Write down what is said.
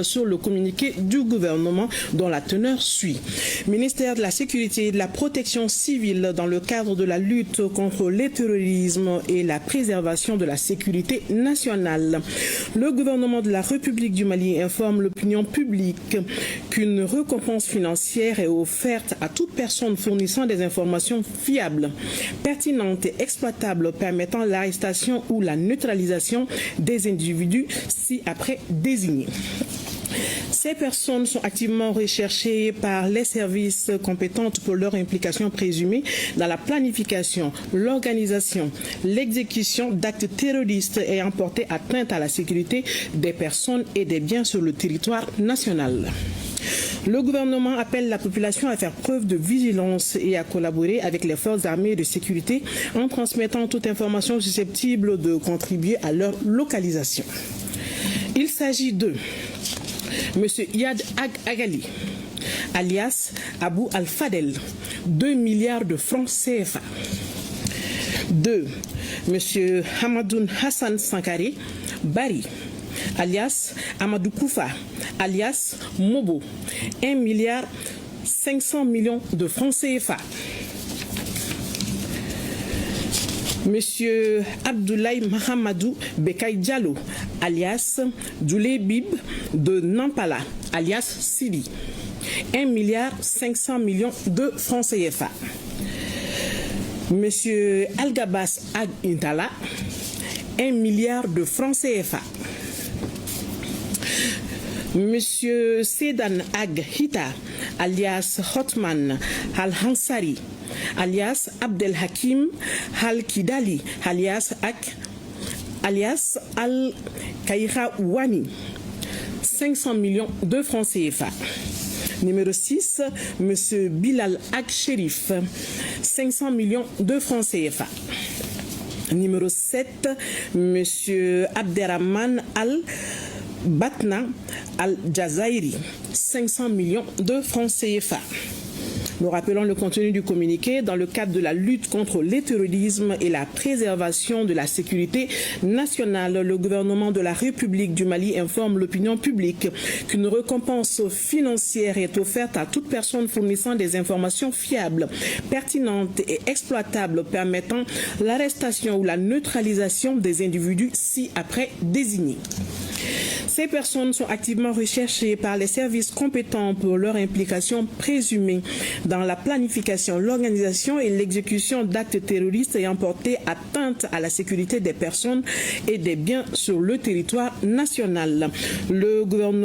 sur le communiqué du gouvernement dont la teneur suit. Ministère de la Sécurité et de la Protection civile dans le cadre de la lutte contre le terrorisme et la préservation de la sécurité nationale. Le gouvernement de la République du Mali informe l'opinion publique qu'une récompense financière est offerte à toute personne fournissant des informations fiables, pertinentes et exploitables permettant l'arrestation ou la neutralisation des individus ci-après désignés. Ces personnes sont activement recherchées par les services compétents pour leur implication présumée dans la planification, l'organisation, l'exécution d'actes terroristes ayant porté atteinte à la sécurité des personnes et des biens sur le territoire national. Le gouvernement appelle la population à faire preuve de vigilance et à collaborer avec les forces armées de sécurité en transmettant toute information susceptible de contribuer à leur localisation. Il s'agit de M. Yad Agali, alias Abou Al-Fadel, 2 milliards de francs CFA. 2. M. Hamadoun Hassan Sankare Bari, alias Amadou Koufa, alias Mobo, 1 milliard 500 millions de francs CFA. Monsieur Abdoulaye Mahamadou Bekay Diallo, alias Doulé Bib de Nampala, alias Sidi, 1 milliard 500 millions de francs CFA. Monsieur Algabas Ag Intala, 1 milliard de francs CFA. Monsieur Sedan Ag Hita, alias Hotman Al-Hansari, alias Abdel Hakim Al-Kidali, alias Al-Kaira Wani, 500 millions de francs CFA. Numéro 6, Monsieur Bilal Ag Sherif, 500 millions de francs CFA. Numéro 7, Monsieur Abderrahman Al-Batna Al-Jazairi, 500 millions de francs CFA. Nous rappelons le contenu du communiqué. Dans le cadre de la lutte contre le terrorisme et la préservation de la sécurité nationale, le gouvernement de la République du Mali informe l'opinion publique qu'une récompense financière est offerte à toute personne fournissant des informations fiables, pertinentes et exploitables permettant l'arrestation ou la neutralisation des individus ci-après désignés. Ces personnes sont activement recherchées par les services compétents pour leur implication présumée dans la planification, l'organisation et l'exécution d'actes terroristes ayant porté atteinte à la sécurité des personnes et des biens sur le territoire national. Le gouvernement